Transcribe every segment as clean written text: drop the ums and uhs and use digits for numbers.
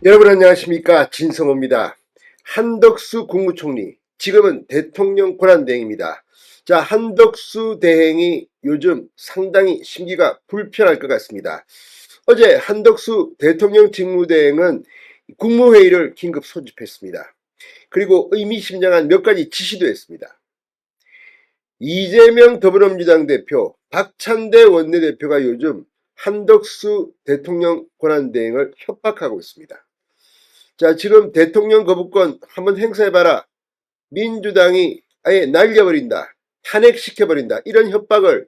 여러분 안녕하십니까, 진성호입니다. 한덕수 국무총리, 지금은 대통령 권한대행입니다. 자, 한덕수 대행이 요즘 상당히 심기가 불편할 것 같습니다. 어제 한덕수 대통령 직무대행은 국무회의를 긴급 소집했습니다. 그리고 의미심장한 몇 가지 지시도 했습니다. 이재명 더불어민주당 대표, 박찬대 원내대표가 요즘 한덕수 대통령 권한대행을 협박하고 있습니다. 자, 지금 대통령 거부권 한번 행사해봐라. 민주당이 아예 날려버린다. 탄핵시켜버린다. 이런 협박을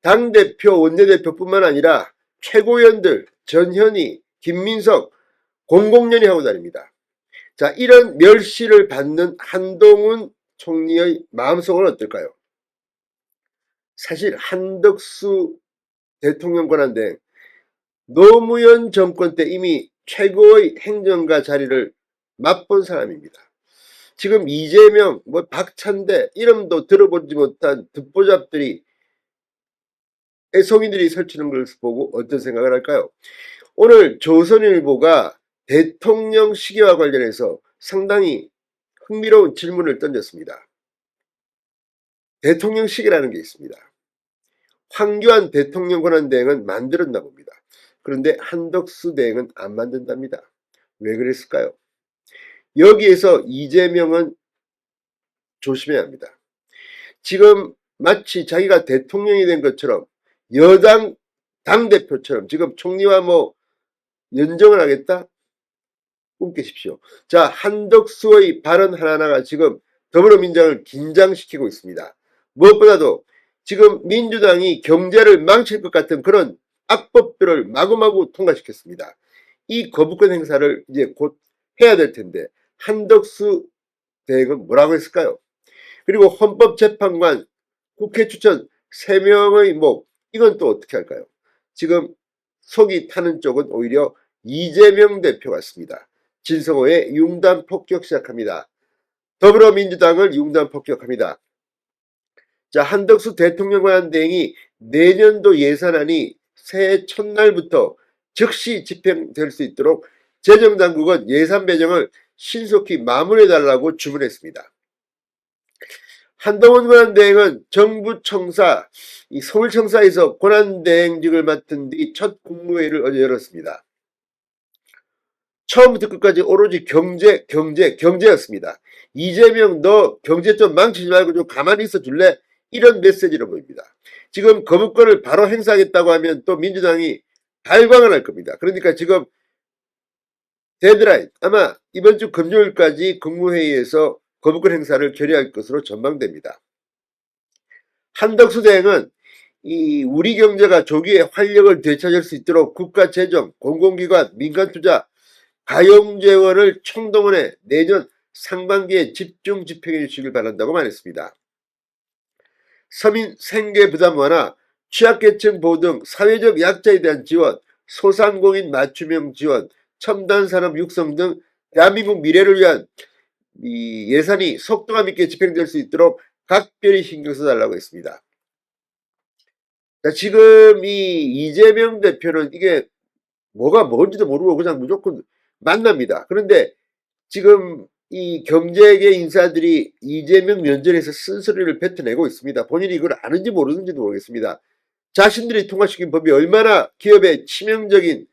당대표, 원내대표뿐만 아니라 최고위원들, 전현희, 김민석, 공공연히 하고 다닙니다. 자, 이런 멸시를 받는 한동훈 총리의 마음속은 어떨까요? 사실 한덕수 대통령 권한대행, 노무현 정권 때 이미 최고의 행정가 자리를 맛본 사람입니다. 지금 이재명, 박찬대 이름도 들어보지 못한 듣보잡들이 애송이들이 설치는 걸 보고 어떤 생각을 할까요? 오늘 조선일보가 대통령 시기와 관련해서 상당히 흥미로운 질문을 던졌습니다. 대통령 시기라는 게 있습니다. 황교안 대통령 권한대행은 만들었나 봅니다. 그런데 한덕수 대행은 안 만든답니다. 왜 그랬을까요? 여기에서 이재명은 조심해야 합니다. 지금 마치 자기가 대통령이 된 것처럼 여당 당대표처럼 지금 총리와 연정을 하겠다? 꿈 깨십시오. 자, 한덕수의 발언 하나하나가 지금 더불어민주당을 긴장시키고 있습니다. 무엇보다도 지금 민주당이 경제를 망칠 것 같은 그런 악법들을 마구마구 통과시켰습니다. 이 거부권 행사를 이제 곧 해야 될 텐데 한덕수 대행은 뭐라고 했을까요? 그리고 헌법재판관, 국회 추천 3명의 목, 이건 또 어떻게 할까요? 지금 속이 타는 쪽은 오히려 이재명 대표 같습니다. 진성호의 융단 폭격 시작합니다. 더불어민주당을 융단 폭격합니다. 자, 한덕수 대통령 권한대행이 내년도 예산안이 새해 첫날부터 즉시 집행될 수 있도록 재정당국은 예산 배정을 신속히 마무리해달라고 주문했습니다. 한동훈 권한대행은 정부 청사, 서울청사에서 권한대행직을 맡은 뒤 첫 국무회의를 어제 열었습니다. 처음부터 끝까지 오로지 경제였습니다. 이재명 너 경제 좀 망치지 말고 좀 가만히 있어 줄래? 이런 메시지로 보입니다. 지금 거부권을 바로 행사하겠다고 하면 또 민주당이 발광을 할 겁니다. 그러니까 지금 데드라인, 아마 이번 주 금요일까지 국무회의에서 거부권 행사를 결의할 것으로 전망됩니다. 한덕수 대행은 우리 경제가 조기에 활력을 되찾을 수 있도록 국가 재정, 공공기관, 민간 투자, 가용재원을 총동원해 내년 상반기에 집중 집행해 주시길 바란다고 말했습니다. 서민 생계 부담 완화, 취약계층 보호 등 사회적 약자에 대한 지원, 소상공인 맞춤형 지원, 첨단산업 육성 등 대한민국 미래를 위한 예산이 속도감 있게 집행될 수 있도록 각별히 신경 써달라고 했습니다. 자, 지금 이재명 대표는 이게 뭐가 뭔지도 모르고 그냥 무조건 만납니다. 그런데 지금 이 경제계 인사들이 이재명 면전에서 쓴소리를 뱉어내고 있습니다. 본인이 이걸 아는지 모르는지도 모르겠습니다. 자신들이 통과시킨 법이 얼마나 기업에 치명적인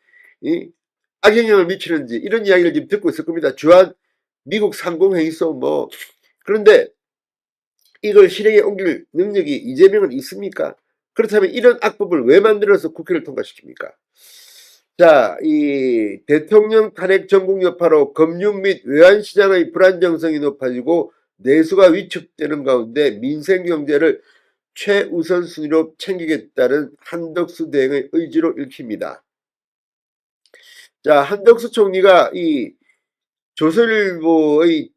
악영향을 미치는지 이런 이야기를 지금 듣고 있을 겁니다. 주한 미국 상공회의소 그런데 이걸 실행에 옮길 능력이 이재명은 있습니까? 그렇다면 이런 악법을 왜 만들어서 국회를 통과시킵니까? 자, 이 대통령 탄핵 전국 여파로 금융 및 외환시장의 불안정성이 높아지고 내수가 위축되는 가운데 민생 경제를 최우선 순위로 챙기겠다는 한덕수 대행의 의지로 읽힙니다. 자, 한덕수 총리가 이 조선일보의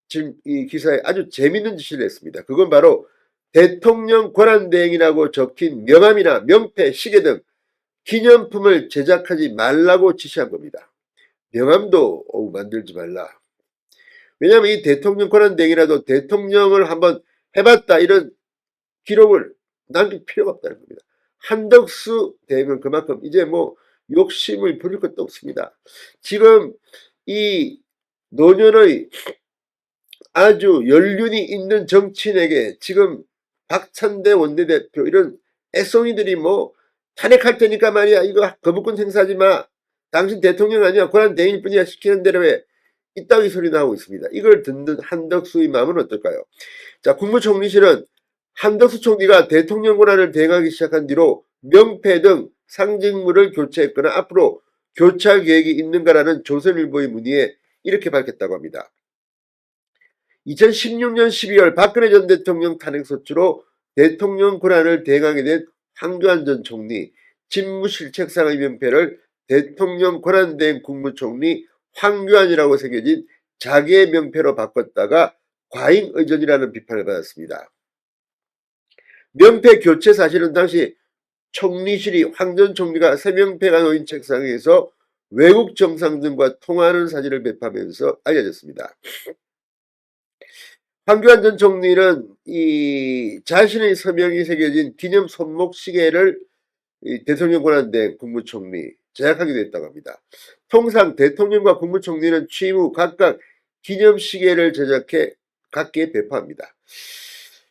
지금 이 기사에 아주 재밌는 지시를 했습니다. 그건 바로 대통령 권한대행이라고 적힌 명함이나 명패, 시계 등 기념품을 제작하지 말라고 지시한 겁니다. 명함도 만들지 말라. 왜냐하면 이 대통령 권한대행이라도 대통령을 한번 해봤다 이런 기록을 남길 필요가 없다는 겁니다. 한덕수 대행은 그만큼 이제 욕심을 부릴 것도 없습니다. 지금 이 노년의 아주 연륜이 있는 정치인에게 지금 박찬대 원내대표 이런 애송이들이 뭐 탄핵할 테니까 말이야 이거 거부권 행사하지 마, 당신 대통령 아니야, 권한 대행일 뿐이야, 시키는 대로 해, 이따위 소리 나오고 있습니다. 이걸 듣는 한덕수의 마음은 어떨까요? 자, 국무총리실은 한덕수 총리가 대통령 권한을 대행하기 시작한 뒤로 명패 등 상징물을 교체했거나 앞으로 교체할 계획이 있는가라는 조선일보의 문의에 이렇게 밝혔다고 합니다. 2016년 12월 박근혜 전 대통령 탄핵소추로 대통령 권한을 대행하게 된 황교안 전 총리 집무실 책상의 명패를 대통령 권한대행 국무총리 황교안이라고 새겨진 자기의 명패로 바꿨다가 과잉의전이라는 비판을 받았습니다. 명패 교체 사실은 당시 총리실이 황 전 총리가 새 명패가 놓인 책상에서 외국 정상들과 통화하는 사진을 배포하면서 알려졌습니다. 황교안 전 총리는 자신의 서명이 새겨진 기념 손목 시계를 대통령 권한대행 국무총리 제작하기도 했다고 합니다. 통상 대통령과 국무총리는 취임 후 각각 기념 시계를 제작해 각기에 배포합니다.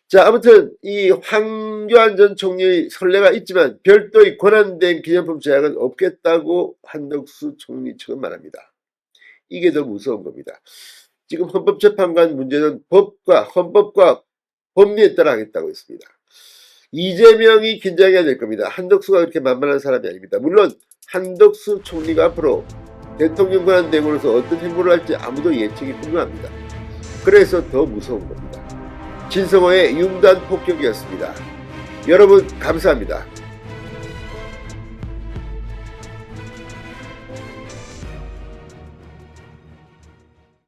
자, 아무튼 이 황교안 전 총리의 선례가 있지만 별도의 권한대행 기념품 제작은 없겠다고 한덕수 총리 측은 말합니다. 이게 더 무서운 겁니다. 지금 헌법재판관 문제는 헌법과 법리에 따라 하겠다고 했습니다. 이재명이 긴장해야 될 겁니다. 한덕수가 그렇게 만만한 사람이 아닙니다. 물론 한덕수 총리가 앞으로 대통령 권한 대행으로서 어떤 행보를 할지 아무도 예측이 불가합니다. 그래서 더 무서운 겁니다. 진성호의 융단 폭격이었습니다. 여러분 감사합니다.